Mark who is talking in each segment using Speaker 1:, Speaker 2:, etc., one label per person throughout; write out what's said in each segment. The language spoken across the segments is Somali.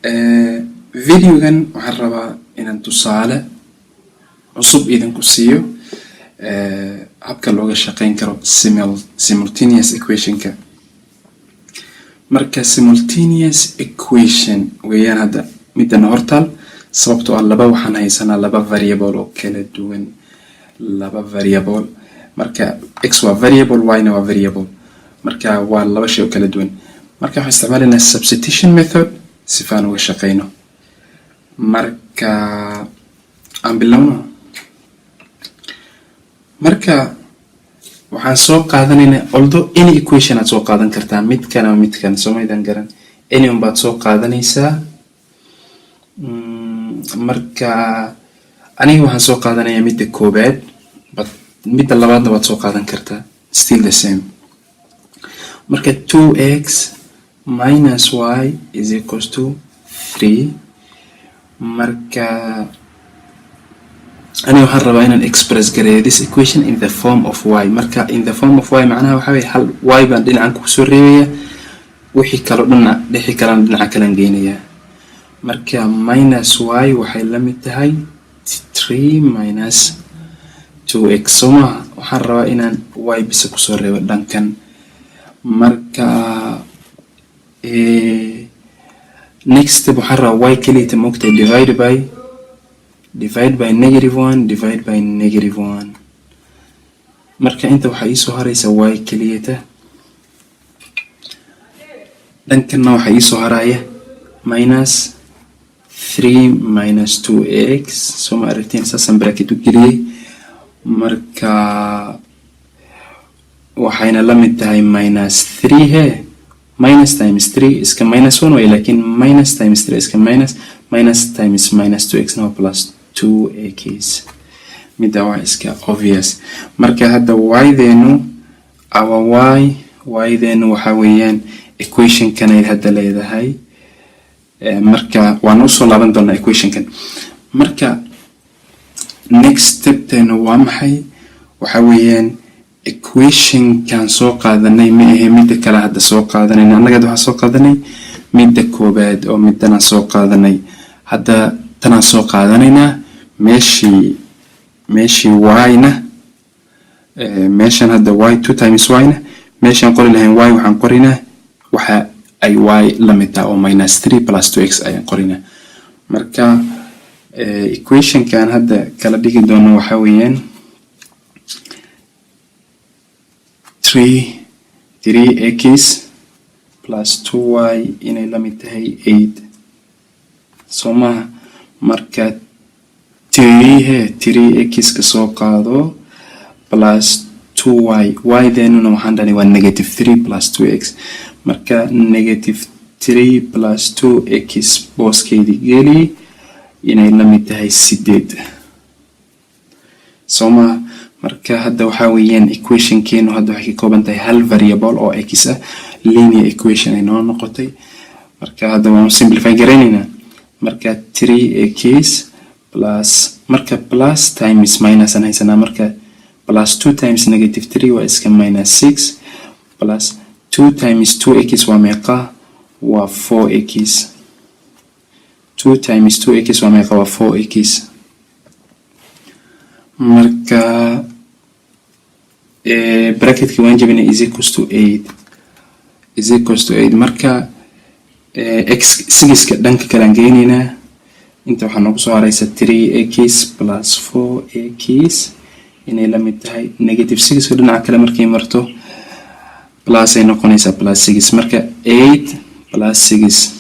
Speaker 1: videogan waxaan rabaa inaan tusaale cusub idinku siiyo habka looga shaqeyn karo simultaneous equationka. Marka simultaneous equation weeyaan hadda midana hortaal, sababtoo ah laba waxaan haysanaa laba variable oo kala duwan, laba variable. Marka x waa variable, y na waa variable, marka waa laba shay oo kala duwan. Marka waxaan isticmaalaynaa substitution method si aan uga shaqeyno. Marka aan bilowno. Marka waxaan soo qaadanaynaa, although any equation aad soo qaadan kartaa, midkan ama midkan, somaydan garan, any un baad soo qaadanaysaa. Marka aniga waxaan soo qaadanayaa midda koobaad, but midda labaadna waad soo qaadan kartaa, still the same. Marka 2x minus y is equals to 3. Marka aniga waxaan rabaa inaan express gareeyo this equation in the form of y. Marka in the form of y macnaha waxa weeye hal y baan dhinacan ku soo reebaya, wixii kale dhinaca kalena dhinaca kalan geynaya. Marka minus y waxay la mid tahay 3 minus 2x. Soma waxaan rabaa inaan y bisa ku soo reebo dhankan. Marka next step waxaan rabaa y kaliya moogtay divide by negative 1 divide by negative 1. Marka inta waxaa ii soo haraysa y keliyata, dhankanna waxaa ii soo haraya minus 3 minus 2x. soo ma aragteen saasaan bracket u geliyey. Marka waxayna la mid tahay minus 3 he minus times 3 iska minus 1 way, laakiin minus times 3 iska minus times minus 2x na plus 2x. midda waa iska obvious. Marka hadda y-deenu y-deenu waxa weeyaan equation-kan ay hadda leedahay. Marka waan usoo laaban doonaa equation-kan. Marka next step-teenu waa maxay? waxa weeyaan equation-kan soo qaadanay ma ahe midda kale hadda soo qaadanayna. annaga waxaan soo qaadanay midda koobaad oo midana soo qaadanay. hadda tanaan soo qaadanaynaa meeshii y-na, meeshan hadda y 2 times y-na, meeshaan qori lahayn y waxaan qorinaa waxa ay y la mid tahay oo minus 3 plus 2x ayaan qorinaa. marka equation-kan hadda kala dhigi doono waxa weeyaan 3x plus 2y inay la mid tahay 8. soo maha. marka 3x ka soo qaado plus 2y, y-deenuna waxaan dhani waa negative 3 plus 2x. marka negative 3 plus 2x booskeedii geli inay la mid tahay 8. soo maha. marka hadda waxaa weeyaan equation-keenu hadda waxay ka kooban tahay hal variable oo x ah, linear equation ay noo noqotay. marka hadda waan simplify garaynaynaa. marka 3x plus, marka plus times minus aan haysanaa. marka plus 2 times negative 3 waa iska minus 6 plus 2 times 2x waa meeqa? waa 4x. 2 times 2x waa meeqa? waa 4x. marka bracketka waan jabinay is equals to 8. marka x 6ka dhanka kale aan geynaynaa. inta waxaa noogu soo haraysa 3x plus 4x inay la mid tahay negative 6ka dhinaca kale markay marto plus ay noqonaysaa plus 6. marka 8 plus 6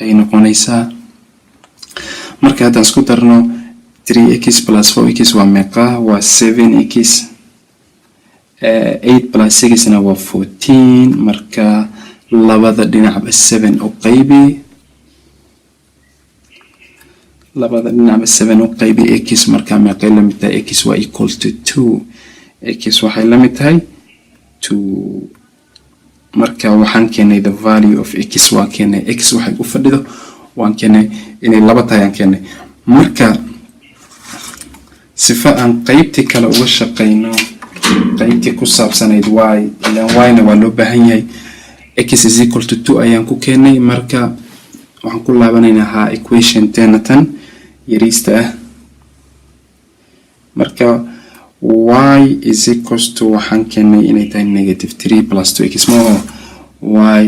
Speaker 1: ay noqonaysaa. marka haddaan isku darno 3x plus 4x waa meeqa? waa 7x. 8 plus 6na waa 14. marka labada dhinacba 7 u qaybi, labada dhinacba 7 u qaybi x. marka meeqay la mid tahay? x waa equal to 2. x waxay la mid tahay 2. marka waxaan keenay the value of x, waan keenay x waxay u fadhido, waan keenay inay laba tahay aan keenay. marka sifa aan qaybtii kale uga shaqeyno, qaybtii ku saabsanayd y, ilaan y-na waa loo baahan yahay. x is equal to 2 ayaan ku keenay. marka waxaan ku laabanaynaa ha equation tenatan yariista ah. marka y is equals to waxaan keenay inay tahay negative 3 plus 2x more y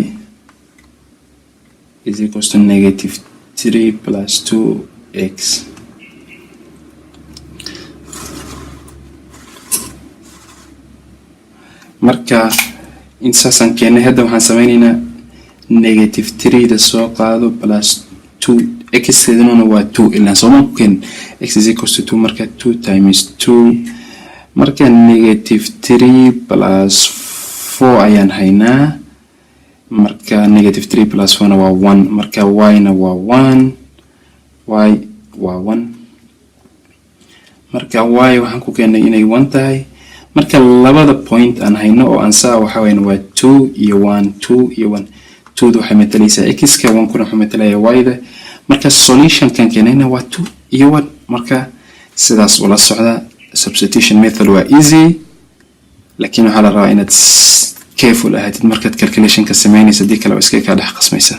Speaker 1: is equals to negative 3 plus 2x. marka intaasaan keenay. hadda waxaan sameynaynaa negative 3 da soo qaado plus 2 x keedana waa 2 ilaa soo ma keen x is equals to 2 marka 2 times 2 marka negative 3 plus 4 ayaan haynaa. marka negative 3 plus 4 na waa 1 marka y na waa 1 y waa 1 marka y waxaan ku keenay inay 1 tahay. marka labada point aan hayno oo aan saa waxa weyn waa 2 iyo 1 2 iyo 1 2 waxay matalaysaa x ka 1 kuna waxay matalayaa y da. marka solution kan keenayna waa 2 iyo 1 marka sidaas ula socda. substitution method waa easy laakiin waxa la rabaa inaad careful ahaatid markaad calculation ka sameynayso hadii kale iska ka dhex qasmaysa.